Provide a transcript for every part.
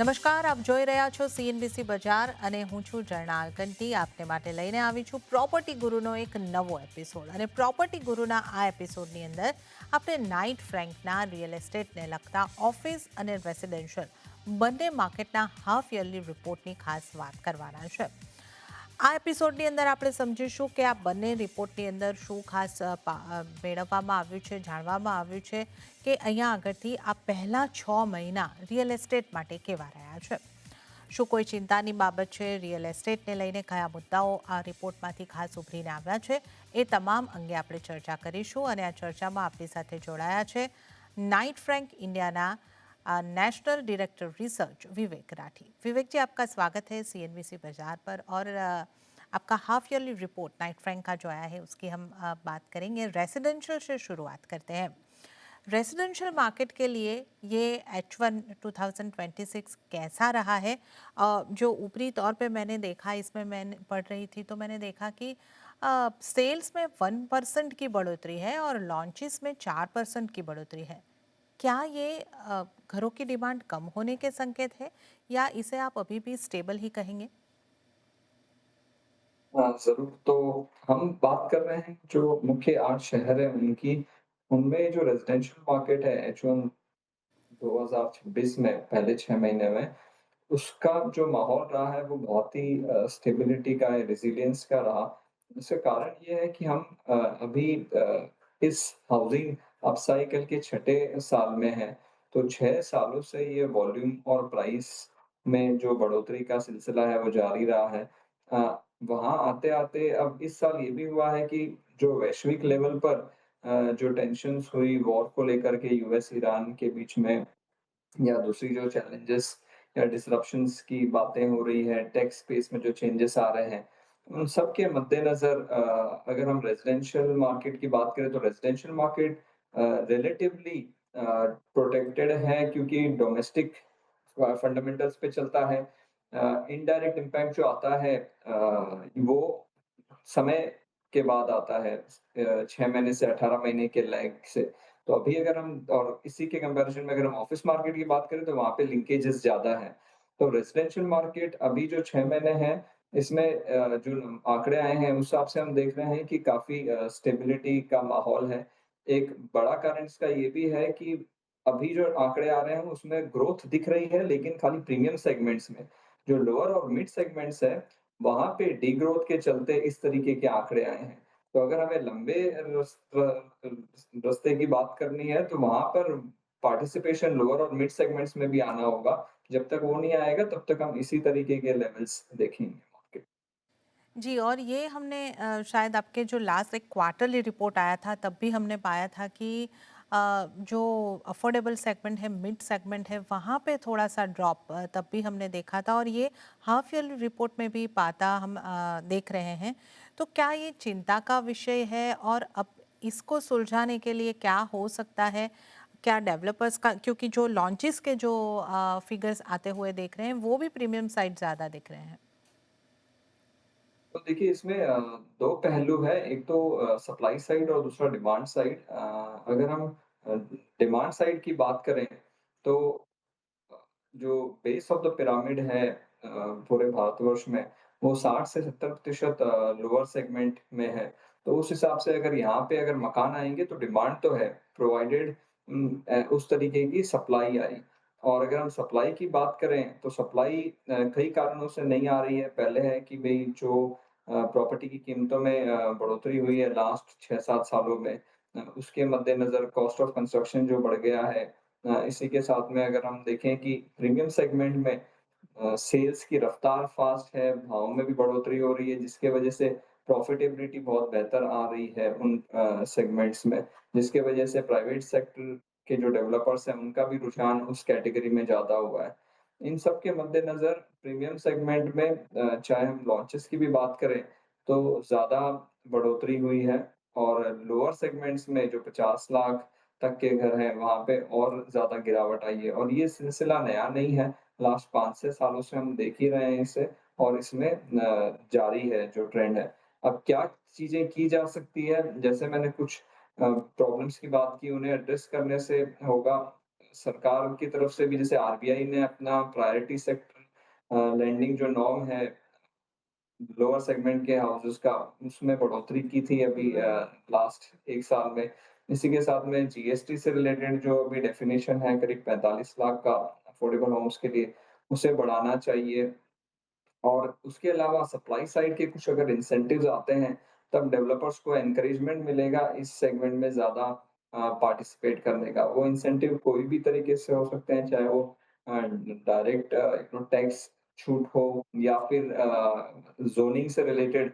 નમસ્કાર, આપ જોઈ રહ્યા છો સીએનબીસી બજાર અને હું છું જર્નાલ કંટી. આપને માટે લઈને આવી છું પ્રોપર્ટી ગુરુનો એક નવો એપિસોડ. અને પ્રોપર્ટી ગુરુના આ એપિસોડની અંદર આપણે નાઇટ ફ્રેન્કના રિયલ એસ્ટેટને લગતા ઓફિસ અને રેસિડેન્શિયલ બંને માર્કેટના હાફ યરલી રિપોર્ટની ખાસ વાત કરવાના છે. આ એપિસોડની અંદર આપણે સમજીશું કે આ બંને રિપોર્ટની અંદર શું ખાસ મેળવવામાં આવ્યું છે, જાણવામાં આવ્યું છે કે અહીંયા આગળથી આ પહેલા 6 મહિના રિયલ એસ્ટેટ માટે કેવા રહ્યા છે. શું કોઈ ચિંતાની બાબત છે રિયલ એસ્ટેટને લઈને, કયા મુદ્દાઓ આ રિપોર્ટમાંથી ખાસ ઉભરીને આવ્યા છે, એ તમામ અંગે આપણે ચર્ચા કરીશું. અને આ ચર્ચામાં આપણી સાથે જોડાયા છે Knight Frank India national director research Vivek Rathi. Vivek ji, आपका स्वागत है सीएनबीसी बाजार पर. और आपका half yearly report Knight Frank का जो आया है उसकी हम बात करेंगे. रेसिडेंशियल से शुरुआत करते हैं. रेसिडेंशियल मार्केट के लिए ये H1 2026 कैसा रहा है? जो ऊपरी तौर पे मैंने देखा, इसमें मैंने पढ़ रही थी तो मैंने देखा कि सेल्स में 1% की बढ़ोतरी है और लॉन्चेस में 4% की बढ़ोतरी है. क्या ये घरों की डिमांड कम होने के संकेत है या इसे आप अभी भी स्टेबल ही कहेंगे? हाँ, ज़रूर। तो हम बात कर रहे हैं जो मुख्य 8 शहर हैं उनकी, उनमें जो रेज़िडेंशियल मार्केट है H1 2026 में पहले 6 महीने में, उसका जो माहौल रहा है वो बहुत ही स्टेबिलिटी का है, रेज़िलियंस का रहा। इसका कारण ये है कि हम अभी इस हाउसिंग अप साइकिल के छठे साल में हैं, तो 6 सालों से ये वॉल्यूम और प्राइस में जो बढ़ोतरी का सिलसिला है वो जारी रहा है। वहाँ आते-आते अब इस साल ये भी हुआ है कि जो वैश्विक लेवल पर जो टेंशन्स हुई वॉर को लेकर के यूएस ईरान के बीच में, या दूसरी जो चैलेंजेस या डिसरप्शंस की बातें हो रही है, टेक स्पेस में जो चेंजेस आ रहे हैं, उन सब के मद्देनज़र अगर हम रेज़िडेंशियल मार्केट की बात करें तो रेज़िडेंशियल मार्केट रिलेटिवली प्रोटेक्टेड है क्योंकि डोमेस्टिक फंडामेंटल्स पे चलता है। इनडायरेक्ट इम्पैक्ट जो आता है वो समय के बाद आता है, 6 महीने से 18 महीने के लैग से। तो अभी अगर हम और इसी के कंपैरिज़न में अगर हम ऑफ़िस मार्केट की बात करें तो वहाँ पे लिंकेजेस ज़्यादा हैं। तो रेज़िडेंशियल मार्केट अभी जो 6 महीने हैं, इसमें जो आंकड़े आए हैं उस हिसाब से हम देख रहे हैं कि काफ़ी स्टेबिलिटी का माहौल है। एक बड़ा कारण इसका ये भी है कि अभी जो आंकड़े आ रहे हैं उसमें ग्रोथ दिख रही है, लेकिन खाली प्रीमियम सेगमेंट्स में। जो लोअर और मिड सेगमेंट्स हैं, वहाँ पे डिग्रोथ के चलते इस तरीके के आंकड़े आए हैं। तो अगर हमें लंबे रास्ते की बात करनी है तो वहाँ पर पार्टिसिपेशन लोअर और मिड सेगमेंट्स में भी आना होगा। जब तक वो नहीं आएगा तब तक हम इसी तरीके के लेवल्स देखेंगे मार्केट। जी, और ये हमने शायद आपके जो लास्ट एक क्वार्टरली रिपोर्ट आया था तब भी हमने पाया था कि जो अफोर्डेबल सेगमेंट है, मिड सेगमेंट है, वहाँ पे थोड़ा सा ड्रॉप तब भी हमने देखा था. और ये हाफ ईयरली रिपोर्ट में भी पाता हम देख रहे हैं. तो क्या ये चिंता का विषय है और अब इसको सुलझाने के लिए क्या हो सकता है? क्या डेवलपर्स का, क्योंकि जो लॉन्चेस के जो फिगर्स आते हुए देख रहे हैं वो भी प्रीमियम साइड ज़्यादा दिख रहे हैं. तो देखिए इसमें 2 पहलू हैं, एक तो सप्लाई साइड और दूसरा डिमांड साइड। अगर हम अ, डिमांड साइड की बात करें तो जो बेस ऑफ द पिरामिड है पूरे भारतवर्ष में, वो 60 से 70% लोअर सेगमेंट में है। तो उस हिसाब से अगर यहाँ पे अगर मकान आएँगे तो डिमांड तो है, प्रोवाइडेड उस तरीके की सप्लाई आई। और अगर हम सप्लाई की बात करें तो सप्लाई कई कारणों से नहीं आ रही है। पहले है कि भई जो प्रॉपर्टी की कीमतों में बढ़ोतरी हुई है लास्ट 6-7 सालों में, उसके मद्देनज़र कॉस्ट ऑफ कंस्ट्रक्शन जो बढ़ गया है। इसी के साथ में अगर हम देखें कि प्रीमियम सेगमेंट में सेल्स की रफ्तार फ़ास्ट है, भाव में भी बढ़ोतरी हो रही है, जिसकी वजह से प्रॉफ़िटेबिलिटी बहुत बेहतर आ रही है उन सेगमेंट्स में, जिसकी वजह से प्राइवेट सेक्टर के जो डेवलपर्स हैं, उनका भी रुझान उस कैटेगरी में ज़्यादा हुआ है। इन सब के मद्देनज़र प्रीमियम सेगमेंट में चाहे हम लॉन्चेस की भी बात करें, तो ज़्यादा बढ़ोतरी हुई है। और लोअर सेगमेंट्स में जो 50 लाख तक के घर हैं, वहाँ पे और ज़्यादा गिरावट आई है और ये सिलसिला नया नहीं है। लास्ट 5-6 सालों से हम देख ही रहे हैं इसे और इसमें जारी है जो ट्रेंड है। अब क्या चीज़ें की जा सकती है? जैसे मैंने कुछ प्रॉब्लम्स की बात की, उन्हें एड्रेस करने से होगा। सरकार की तरफ से भी जैसे आरबीआई ने अपना प्रायोरिटी सेक्टर लेंडिंग जो नॉर्म है लोअर सेगमेंट के हाउसेस का उसमें बढ़ोतरी की थी अभी लास्ट 1 साल में। इसी के साथ में जीएसटी से रिलेटेड जो अभी डेफिनिशन है करीब 45 लाख का अफोर्डेबल होम्स के लिए, उसे बढ़ाना चाहिए। और उसके अलावा सप्लाई साइड के कुछ अगर इंसेंटिव्स आते हैं, तब डेवलपर्स को एनकरेजमेंट मिलेगा इस सेगमेंट में ज़्यादा पार्टिसिपेट करने का। वो इंसेंटिव कोई भी तरीके से हो सकते हैं, चाहे वो डायरेक्ट टैक्स छूट हो या फिर ज़ोनिंग से रिलेटेड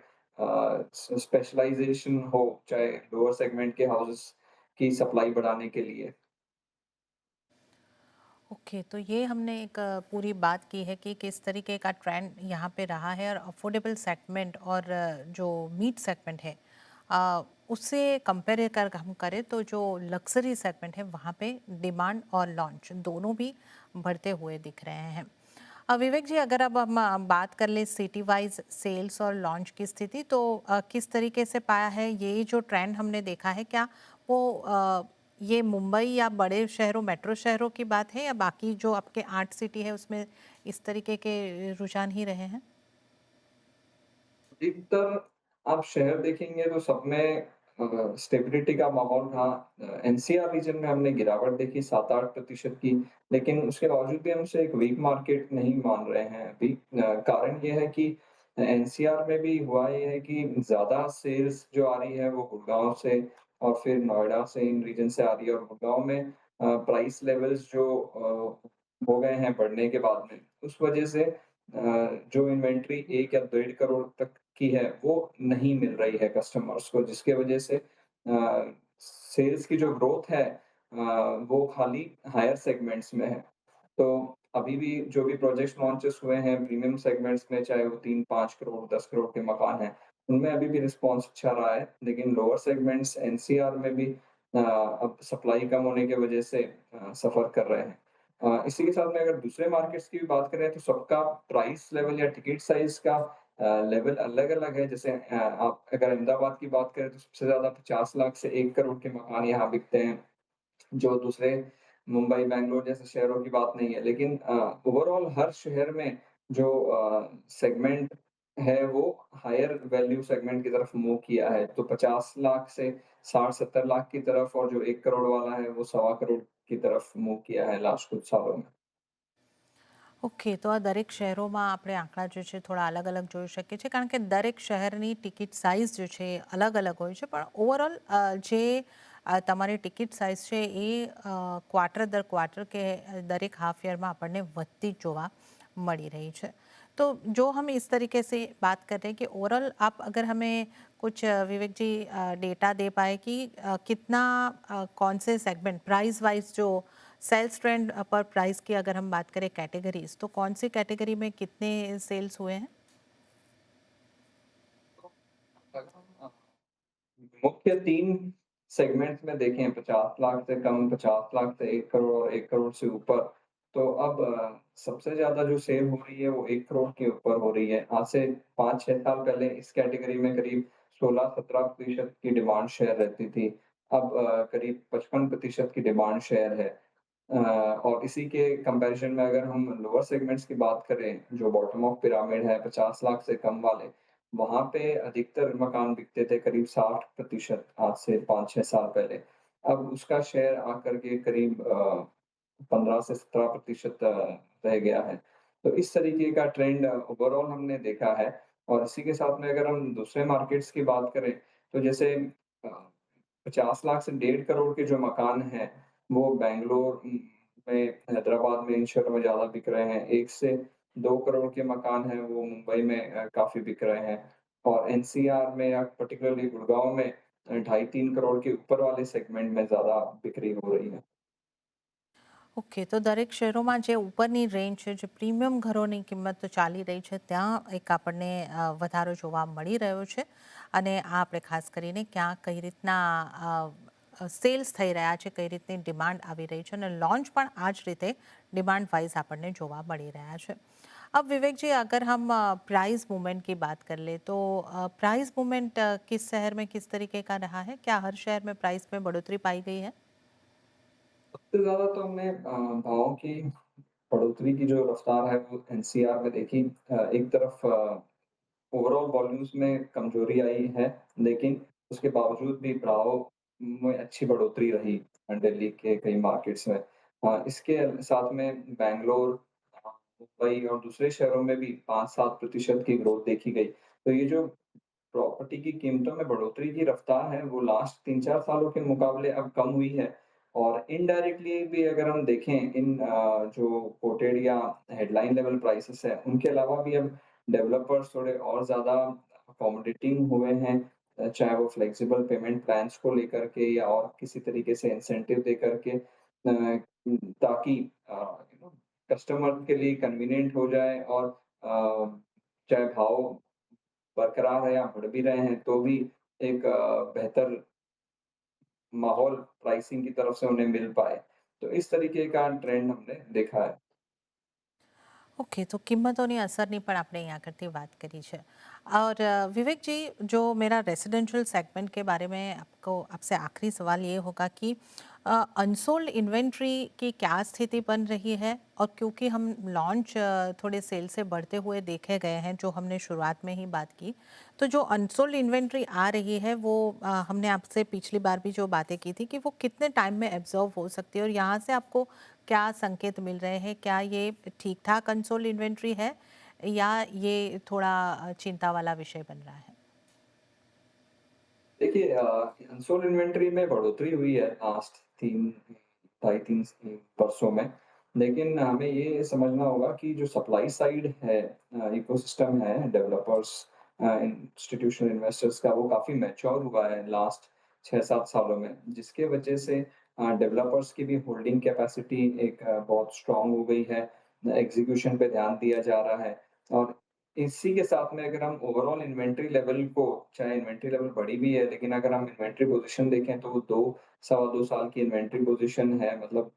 स्पेशलाइज़ेशन हो, चाहे लोअर सेगमेंट के हाउसेस की सप्लाई बढ़ाने के लिए। ओके, तो ये हमने एक पूरी बात की है कि किस तरीके का ट्रेंड यहाँ पे रहा है, और अफोर्डेबल सेगमेंट और जो मीट सेगमेंट है उससे कंपेयर कर हम करें तो जो लग्जरी सेगमेंट है वहाँ पे डिमांड और लॉन्च दोनों भी बढ़ते हुए दिख रहे हैं। विवेक जी, अगर अब हम बात कर ले सिटी वाइज सेल्स और लॉन्च की स्थिति, तो किस तरीके से पाया है ये जो ट्रेंड हमने देखा है, क्या वो ये मुंबई या बड़े शहरों मेट्रो शहरों की बात है, या बाकी जो आपके 8 सिटी है उसमें इस तरीके के रुझान ही रहे हैं? अधिकतर आप शहर देखेंगे तो सब में स्टेबिलिटी का माहौल था। एनसीआर रीजन में हमने गिरावट देखी 7-8% की, लेकिन उसके बावजूद भी हम उसे एक वीक मार्केट नहीं मान रहे हैं अभी। कारण ये है कि एनसीआर में भी हुआ ये है कि ज़्यादा सेल्स जो आ रही है वो गुड़गाँव से और फिर नोएडा से, इन रीजन से आ रही है, और गुड़गाँव में प्राइस लेवल्स जो हो गए हैं बढ़ने के बाद में, उस वजह से जो इन्वेंट्री 1 या 1.5 करोड़ तक की है, वो नहीं मिल रही है कस्टमर्स को, जिसके वजह से सेल्स की जो ग्रोथ है वो खाली हायर सेगमेंट्स में है। तो अभी भी जो भी प्रोजेक्ट्स लॉन्चेस हुए हैं प्रीमियम सेगमेंट्स में, चाहे वो 3-5 करोड़, 10 करोड़ के मकान हैं, उनमें अभी भी रिस्पॉन्स अच्छा रहा है। लेकिन लोअर सेगमेंट्स एनसीआर में भी अब सप्लाई कम होने की वजह से सफ़र कर रहे हैं। इसी के साथ में अगर दूसरे मार्केट्स की भी बात करें तो सबका प्राइस लेवल या टिकट साइज़ का लेवल अलग-अलग है। जैसे आप अगर अहमदाबाद की बात करें तो सबसे ज़्यादा 50 लाख से 1 करोड़ के मकान यहाँ बिकते हैं, जो दूसरे मुंबई, बैंगलोर जैसे शहरों की बात नहीं है। लेकिन ओवरऑल हर शहर में जो सेगमेंट है वो हायर वैल्यू सेगमेंट की तरफ मूव किया है। तो 50 लाख से 60-70 लाख की तरफ, और जो 1 करोड़ वाला है वो सवा करोड़ की तरफ मूव किया है लास्ट कुछ सालों में। ઓકે, તો આ દરેક શહેરોમાં આપણે આંકડા જે છે થોડા અલગ અલગ જોઈ શકીએ છીએ, કારણ કે દરેક શહેરની ટિકિટ સાઇઝ જે છે એ અલગ અલગ હોય છે, પણ ઓવરઓલ જે તમારી ટિકિટ સાઇઝ છે એ ક્વાર્ટર દર ક્વાર્ટર કે દરેક હાફ યરમાં આપણને વધતી જ જોવા મળી रही है। तो जो हम इस तरीके से बात कर रहे हैं कि ओवरऑल आप अगर हमें कुछ विवेक जी डेटा दे पाए कि कितना कौन से सेगमेंट प्राइस वाइज जो सेल्स ट्रेंड पर प्राइस की अगर हम बात करें कैटेगरीज, तो कौन सी कैटेगरी में कितने सेल्स हुए हैं? अगर हम मुख्य 3 सेगमेंट्स में देखें, 50 लाख से कम, 50 लाख से 1 करोड़ और 1 करोड़ से ऊपर, तो अब सबसे ज़्यादा जो सेल हो रही है वो 1 करोड़ के ऊपर हो रही है। आज से 5-6 साल पहले इस कैटेगरी में करीब 16-17% की डिमांड शेयर रहती थी। अब करीब 55% की डिमांड शेयर है। और इसी के कंपैरिज़न में अगर हम लोअर सेगमेंट्स की बात करें, जो बॉटम ऑफ पिरामिड है 50 लाख से कम वाले, वहाँ पे अधिकतर मकान बिकते थे करीब 60% आज से 5-6 साल पहले। अब उसका शेयर आकर के करीब 15 से 17% रह गया है। तो इस तरीके का ट्रेंड ओवरऑल हमने देखा है। और इसी के साथ में अगर हम दूसरे मार्केट्स की बात करें, तो जैसे 50 लाख से 1.5 करोड़ के जो मकान हैं, वो बैंगलोर में, हैदराबाद में, इन शहरों में ज़्यादा बिक रहे हैं। 1 से 2 करोड़ के मकान हैं, वो मुंबई में काफ़ी बिक रहे हैं। और एनसीआर में या पर्टिकुलरली गुड़गाँव में 2.5-3 करोड़ के ऊपर वाले सेगमेंट में ज़्यादा बिक्री हो रही है। ઓકે, તો દરેક શહેરોમાં જે ઉપરની રેન્જ છે, જે પ્રીમિયમ ઘરોની કિંમત ચાલી રહી છે, ત્યાં એક આપણને વધારો જોવા મળી રહ્યો છે, અને આ આપણે ખાસ કરીને ક્યાં કઈ રીતના સેલ્સ થઈ રહ્યા છે, કઈ રીતની ડિમાન્ડ આવી રહી છે, અને લોન્ચ પણ આ જ રીતે डिमांड वाइज આપણને જોવા મળી રહ્યા છે। अब विवेक जी, अगर हम प्राइस मूवमेंट की बात कर ले, तो प्राइस मूवमेंट किस शहर में किस तरीके का रहा है? क्या हर शहर में प्राइस में बढ़ोतरी पाई गई है? सबसे ज़्यादा तो हमने भावों की बढ़ोतरी की जो रफ़्तार है वो एनसीआर में देखी। एक तरफ ओवरऑल वॉल्यूम्स में कमज़ोरी आई है, लेकिन उसके बावजूद भी भाव में अच्छी बढ़ोतरी रही दिल्ली के कई मार्केट्स में। इसके साथ में बैंगलोर, मुंबई और दूसरे शहरों में भी 5-7% की ग्रोथ देखी गई। तो ये जो प्रॉपर्टी की कीमतों में बढ़ोतरी की रफ्तार है, वो लास्ट 3-4 सालों के मुकाबले अब कम हुई है और इनडायरेक्टली भी अगर हम देखें इन जो कोटेड या हेडलाइन लेवल प्राइसेस हैं, उनके अलावा भी अब डेवलपर्स थोड़े और ज़्यादा अकोमोडेटिंग हुए हैं। चाहे वो फ्लेक्सिबल पेमेंट प्लान्स को लेकर के या और किसी तरीके से इंसेंटिव देकर के ताकि यू नो कस्टमर के लिए कन्वीनिएंट हो जाए और चाहे भाव बरकरार है या बढ़ भी रहे हैं, तो भी एक बेहतर माहौल प्राइसिंग की तरफ से उन्हें मिल पाए। तो इस तरीके का ट्रेंड हमने देखा है। ઓકે, તો કિંમતોની અસરની પણ આપણે यहाँ करती बात करी है। और विवेक जी, जो मेरा रेसिडेंशियल सेगमेंट के बारे में आपको आपसे आखिरी सवाल ये होगा कि अनसोल्ड इन्वेंट्री की क्या स्थिति बन रही है, और क्योंकि हम लॉन्च थोड़े सेल से बढ़ते हुए देखे गए हैं, जो हमने शुरुआत में ही बात की, तो जो अनसोल्ड इन्वेंट्री आ रही है वो हमने आपसे पिछली बार भी जो बातें की थी कि वो कितने टाइम में एब्जॉर्व हो सकती है, और यहाँ से आपको क्या संकेत मिल रहे हैं? क्या ये ठीक-ठाक अनसोल्ड इन्वेंट्री है या ये थोड़ा चिंता वाला विषय बन रहा है? देखिए अनसोल्ड इन्वेंटरी में बढ़ोतरी हुई है लास्ट 3 ढाई 3 वर्षों में। लेकिन हमें ये समझना होगा कि जो सप्लाई साइड है इकोसिस्टम है डेवलपर्स इंस्टीट्यूशनल इन्वेस्टर्स का वो काफ़ी मैच्योर हुआ है लास्ट 6-7 सालों में। जिसके वजह से डेवलपर्स की भी होल्डिंग कैपेसिटी एक बहुत स्ट्रॉन्ग हो गई है। एग्ज़ीक्यूशन पे ध्यान दिया जा रहा है और इसी के साथ में अगर हम ओवरऑल इन्वेंटरी लेवल को चाहे इन्वेंटरी लेवल बढ़ी भी है, लेकिन अगर हम इन्वेंटरी पोज़ीशन देखें तो वो 2 सवा 2 साल की इन्वेंटरी पोज़ीशन है मतलब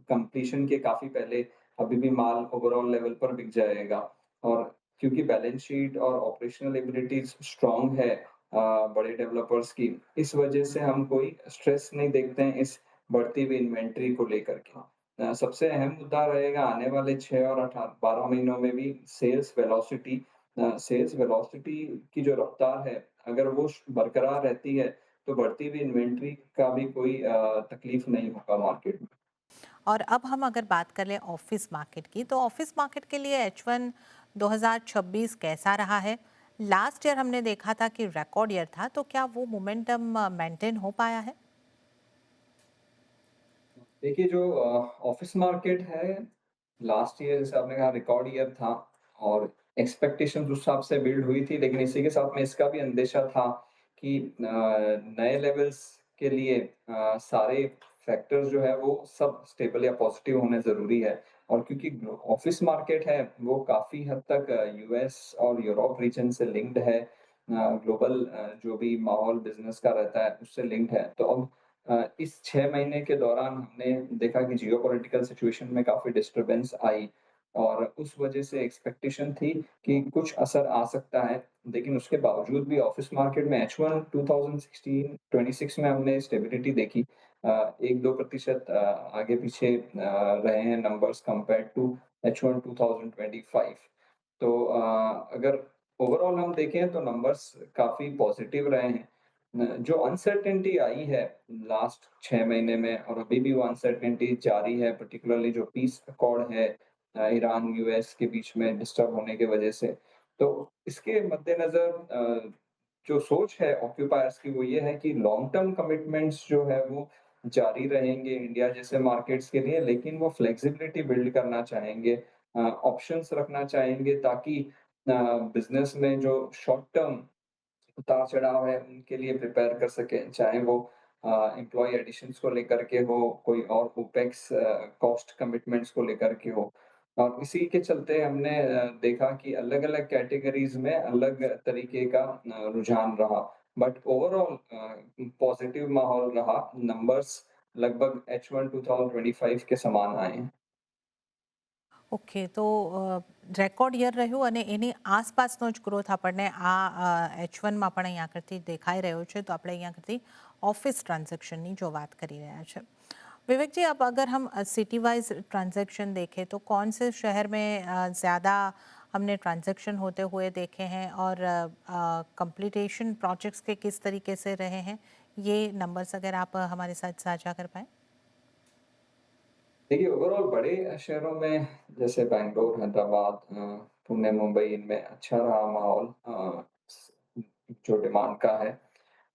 कंप्लीशन के काफ़ी पहले अभी भी माल ओवरऑल लेवल पर बिक जाएगा और क्योंकि बैलेंस शीट और ऑपरेशनल एबिलिटीज़ स्ट्रॉन्ग है बड़े डेवलपर्स की, इस वजह से हम कोई स्ट्रेस नहीं देखते हैं इस बढ़ती हुई इन्वेंटरी को लेकर के। सबसे अहम मुद्दा रहेगा आने वाले 6 और 12 महीनों में भी सेल्स वेलोसिटी की जो रफ्तार है, अगर वो बरकरार रहती है, तो बढ़ती हुई इन्वेंटरी का भी कोई तकलीफ नहीं होगा मार्केट में। और अब हम अगर बात कर लें ऑफिस मार्केट की, तो ऑफिस मार्केट के लिए H1 2026 कैसा रहा है? लास्ट ईयर हमने देखा था कि रिकॉर्ड ईयर था, तो क्या वो मोमेंटम मेंटेन हो पाया है? देखिए जो ऑफ़िस मार्केट है, लास्ट ईयर जैसे आपने कहा रिकॉर्ड ईयर था और एक्सपेक्टेशंस उस हिसाब से बिल्ड हुई थी, लेकिन इसी के साथ में इसका भी अंदेशा था कि नए लेवल्स के लिए सारे फैक्टर्स जो है वो सब स्टेबल या पॉजिटिव होने ज़रूरी है और क्योंकि ऑफ़िस मार्केट है, वो काफ़ी हद तक यूएस और यूरोप रीजन से लिंक्ड है। ग्लोबल जो भी माहौल बिज़नेस का रहता है, उससे लिंक्ड है। तो अब इस 6 महीने के दौरान हमने देखा कि जियोपॉलिटिकल सिचुएशन में काफ़ी डिस्टर्बेंस आई और उस वजह से एक्सपेक्टेशन थी कि कुछ असर आ सकता है। लेकिन उसके बावजूद भी ऑफ़िस मार्केट में H1 2016-26 में हमने स्टेबिलिटी देखी। 1-2% आगे-पीछे रहे हैं नंबर्स कंपेयर्ड टू H1 2025। तो अगर ओवरऑल हम देखें तो नंबर्स काफ़ी पॉज़िटिव रहे हैं। जो अनसर्टेनिटी आई है लास्ट 6 महीने में और अभी भी वो अनसर्टेनिटी जारी है, पर्टिकुलरली जो पीस अकॉर्ड है ईरान यूएस के बीच में डिस्टर्ब होने की वजह से। तो इसके मद्देनज़र जो सोच है ऑक्यूपायर्स की वो ये है कि लॉन्ग टर्म कमिटमेंट्स जो है वो जारी रहेंगे इंडिया जैसे मार्केट्स के लिए, लेकिन वो फ्लेक्सिबिलिटी बिल्ड करना चाहेंगे, ऑप्शंस रखना चाहेंगे ताकि बिज़नेस में जो शॉर्ट टर्म उतार-चढ़ाव है, उनके लिए प्रिपेयर कर सकें, चाहे वो एम्प्लॉयी एडिशंस को लेकर के हो, कोई और ओपेक्स कॉस्ट कमिटमेंट्स को लेकर के हो। और इसी के चलते हमने देखा कि अलग-अलग कैटेगरीज़ में अलग तरीके का रुझान रहा। बट ओवरऑल पॉज़िटिव माहौल रहा, नंबर्स लगभग H1 2025 के समान आए हैं। ઓકે, તો રેકોર્ડ યર રહ્યું અને એની આસપાસનો જ ગ્રોથ આપણને આ H1માં પણ અહીંયા આગળથી દેખાઈ રહ્યો છે, તો આપણે અહીંયા આગળથી ઓફિસ ટ્રાન્ઝેક્શનની જો વાત કરી રહ્યા છે. विवेक जी, अब अगर हम सिटी वाइज ट्रांजैक्शन देखें तो कौन से शहर में ज़्यादा हमने ट्रांजैक्शन होते हुए देखे हैं और कंप्लीटेशन प्रोजेक्ट्स के किस तरीके से रहे हैं, ये नंबर्स अगर आप हमारे साथ साझा कर पाएँ? देखिए, ओवरऑल बड़े शहरों में जैसे बैंगलोर, हैदराबाद, पुणे, मुंबई इनमें अच्छा रहा माहौल स जो डिमांड का है।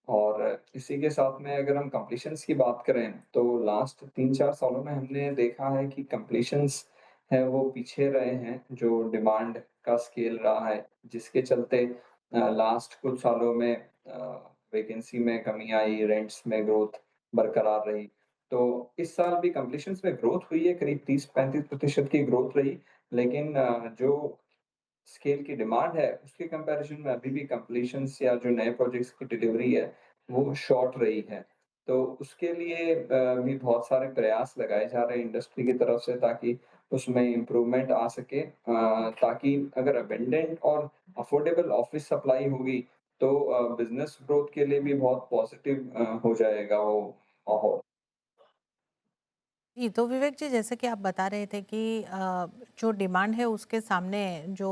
और इसी के साथ में अगर हम कंप्लीशंस की बात करें, तो लास्ट 3-4 सालों में हमने देखा है कि कंप्लीशंस हैं वो पीछे रहे हैं, जो डिमांड का स्केल रहा है, जिसके चलते लास्ट कुछ सालों में वैकेंसी में कमी आई, रेंट्स में ग्रोथ बरकरार रही। तो इस साल भी कंप्लीशंस में ग्रोथ हुई है, करीब 30-35% की ग्रोथ रही, लेकिन जो स्केल की डिमांड है, उसके कंपैरिज़न में अभी भी कंप्लीशंस या जो नए प्रोजेक्ट्स की डिलीवरी है, वो शॉर्ट रही है। तो उसके लिए भी बहुत सारे प्रयास लगाए जा रहे हैं इंडस्ट्री की तरफ से ताकि उसमें इम्प्रूवमेंट आ सके, ताकि अगर अबंडेंट और अफोर्डेबल ऑफ़िस सप्लाई होगी, तो बिज़नेस ग्रोथ के लिए भी बहुत पॉज़िटिव हो जाएगा वो माहौल। जी, तो विवेक जी, जैसे कि आप बता रहे थे कि जो डिमांड है उसके सामने जो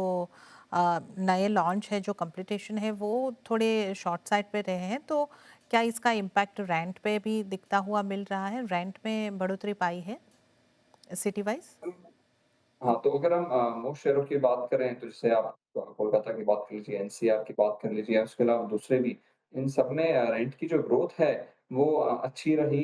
नए लॉन्च है, जो कंप्लीटेशन है, वो थोड़े शॉर्ट साइड पे रहे हैं, तो क्या इसका इम्पैक्ट रेंट पे भी दिखता हुआ मिल रहा है? रेंट में बढ़ोतरी पाई है सिटी वाइज़? हाँ, तो अगर हम मोस्ट शहरों की बात करें तो जैसे आप कोलकाता की बात कर लीजिए, एनसीआर की बात कर लीजिए, उसके अलावा दूसरे भी, इन सब में रेंट की जो ग्रोथ है वो अच्छी रही।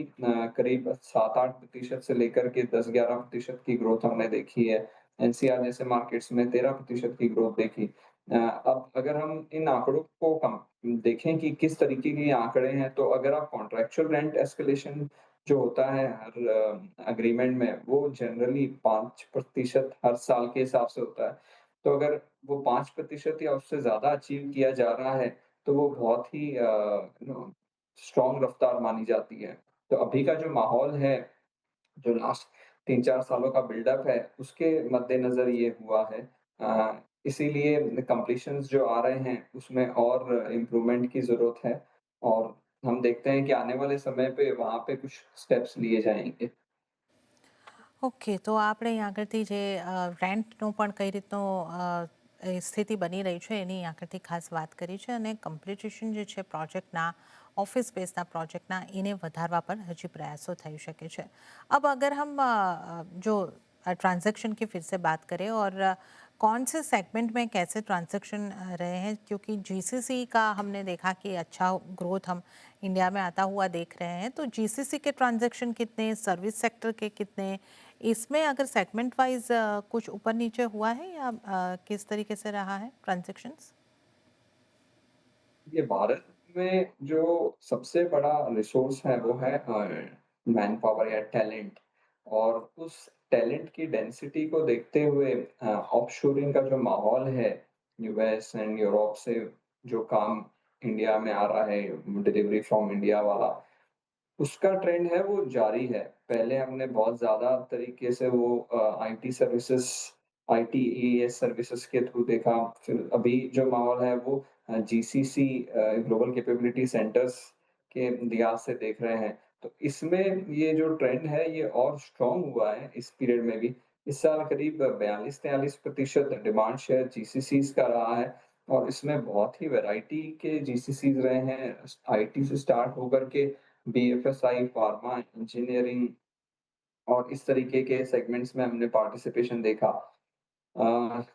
करीब 7-8% से लेकर के 10-11% की ग्रोथ हमने देखी है। एनसीआर जैसे मार्केट्स में 13% की ग्रोथ देखी। अब अगर हम इन आंकड़ों को कम देखें कि किस तरीके के ये आंकड़े हैं, तो अगर आप कॉन्ट्रैक्चुअल रेंट एस्केलेशन जो होता है हर एग्रीमेंट में, वो जनरली 5% हर साल के हिसाब से होता है। तो अगर वो 5% या उससे ज़्यादा अचीव किया जा रहा है, तो वो बहुत ही स्ट्रॉन्ग रफ्तार मानी जाती है। तो अभी का जो माहौल है, जो लास्ट 3-4 सालों का बिल्डअप है, उसके मद्देनज़र ये हुआ है। इसीलिए कंप्लीशंस जो आ रहे हैं, उसमें और इम्प्रूवमेंट की ज़रूरत है और हम देखते हैं कि आने वाले समय पे वहाँ पे कुछ स्टेप्स लिए जाएँगे। ઓકે, તો આપણે અહીં આગળથી જે રેન્ટનો પણ કઈ રીતનો એ સ્થિતિ બની રહી છે એની આગળથી ખાસ વાત કરી છે અને કમ્પ્લીટેશન જે છે પ્રોજેક્ટના ऑफिस स्पेसના પ્રોજેક્ટના એને વધારવા પર હજી प्रयासों થઈ શકે છે। अब अगर हम जो ट्रांजैक्शन की फिर से बात करें और कौन से सेगमेंट में कैसे ट्रांजैक्शन रहे हैं, क्योंकि जीसीसी का हमने देखा कि अच्छा ग्रोथ हम इंडिया में आता हुआ देख रहे हैं, तो जीसीसी के ट्रांजैक्शन कितने, सर्विस सेक्टर के कितने, इसमें अगर सेगमेंट वाइज कुछ ऊपर नीचे हुआ है या किस तरीके से रहा है ट्रांजैक्शंस? ये भारत में जो सबसे बड़ा रिसोर्स है वो है मैन पावर या टैलेंट। और उस टैलेंट की डेंसिटी को देखते हुए ऑफशोरिंग का जो माहौल है, यूएस एंड यूरोप से जो काम इंडिया में आ रहा है, डिलीवरी फ्रॉम इंडिया वाला, उसका ट्रेंड है वो जारी है। पहले हमने बहुत ज़्यादा तरीके से वो IT services, IT EAS services के थ्रू देखा। फिर अभी जो माहौल है वो जीसीसी ग्लोबल कैपेबिलिटी सेंटर्स के लिहाज से देख रहे हैं। तो इसमें ये जो ट्रेंड है ये और स्ट्रॉन्ग हुआ है इस पीरियड में भी। इस साल करीब 42-43% डिमांड शेयर जीसीसीज़ का रहा है और इसमें बहुत ही वैरायटी के जीसीसीज़ रहे हैं। आईटी से स्टार्ट होकर के बीएफएसआई, फार्मा, इंजीनियरिंग और इस तरीके के सेगमेंट्स में हमने पार्टिसिपेशन देखा।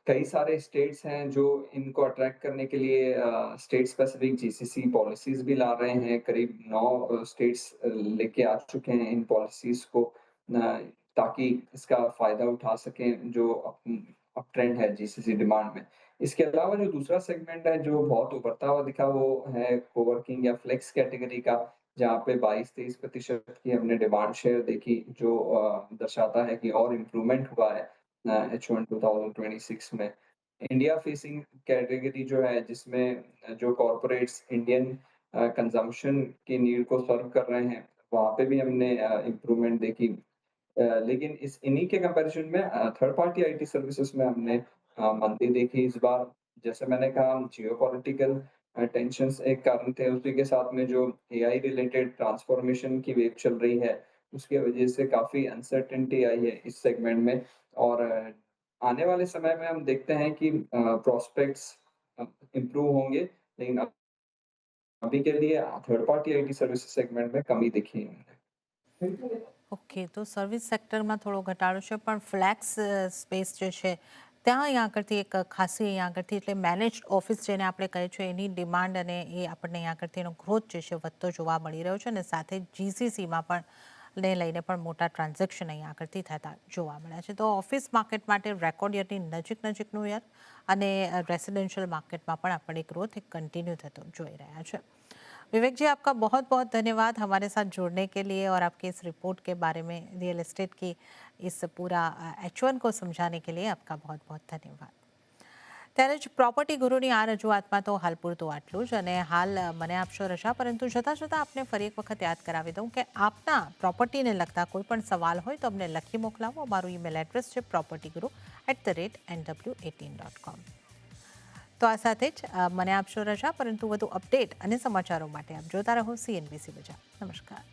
कई सारे स्टेट्स हैं जो इनको अट्रैक्ट करने के लिए स्टेट स्पेसिफिक जीसीसी पॉलिसीज़ भी ला रहे हैं। करीब 9 स्टेट्स लेके आ चुके हैं इन पॉलिसीज़ को, ताकि इसका फ़ायदा उठा सकें जो अप ट्रेंड है जीसीसी डिमांड में। इसके अलावा जो दूसरा सेगमेंट है जो बहुत उभरता हुआ दिखा वो है कोवर्किंग या फ्लेक्स कैटेगरी का, जहाँ पे 22-23% की हमने डिमांड शेयर देखी, जो दर्शाता है कि और इम्प्रूवमेंट हुआ है H1 2026 में। इंडिया फेसिंग कैटेगरी जो है जिसमें जो कॉर्पोरेट्स इंडियन कंज़म्पशन की नीड को सर्व कर रहे हैं, वहाँ पे भी हमने इम्प्रूवमेंट देखी। लेकिन इस इन्हीं के कंपैरिज़न में थर्ड पार्टी आईटी सर्विसेज़ में हमने मंदी देखी इस बार। जैसे मैंने कहा, जियोपॉलिटिकल टेंशन्स एक कारण थे, उसी के साथ में जो एआई रिलेटेड ट्रांसफॉर्मेशन की वेव चल रही है, उसकी वजह से काफ़ी अनसर्टेनिटी आई है इस सेगमेंट में और आने वाले समय में हम देखते हैं कि प्रॉस्पेक्ट्स इम्प्रूव होंगे, लेकिन अभी के लिए third party IT services segment में कमी दिखी है मैंने। ઓકે, તો સર્વિસ સેક્ટરમાં થોડો ઘટાડો છે, પણ ફ્લેક્સ સ્પેસ જે છે ત્યાં અહીંયા આગળથી એક ખાસી અહીંયા આગળથી એટલે મેનેજ્ડ ઓફિસ જેને આપણે કહીએ છીએ એની ડિમાન્ડ અને એ આપણને અહીંયા આગળથી એનો ગ્રોથ જે છે વધતો જોવા મળી રહ્યો છે અને સાથે જીસીસીમાં પણ ને લઈને પણ મોટા ટ્રાન્ઝેક્શન અહીંયા આગળથી થતા જોવા મળ્યા છે. તો ઓફિસ માર્કેટ માટે રેકોર્ડ યરની નજીકનું યર અને રેસિડેન્શિयल मार्केट में પણ આપણે ग्रोथ એક કન્ટિન્યू થતો જોઈ રહ્યા છે. विवेक जी, आपका बहुत बहुत धन्यवाद हमारे साथ जुड़ने के लिए और आपके इस रिपोर्ट के बारे में, रियल एस्टेट की इस पूरा H1 को समझाने के लिए आपका बहुत बहुत धन्यवाद. ત્યારે જ પ્રોપર્ટી ગુરુની આ રજૂઆતમાં તો હાલ પૂરતું આટલું જ અને હાલ મને આપશો રજા, પરંતુ જતાં જતાં આપને ફરી એક વખત યાદ કરાવી દઉં કે આપના પ્રોપર્ટીને લગતા કોઈ પણ સવાલ હોય તો અમને લખી મોકલાવો. અમારું ઈમેલ એડ્રેસ છે propertyguru@nw18.com. તો આ સાથે જ મને આપશો રજા, પરંતુ વધુ અપડેટ અને સમાચારો માટે આપ જોતા રહો CNBC બજાર. નમસ્કાર.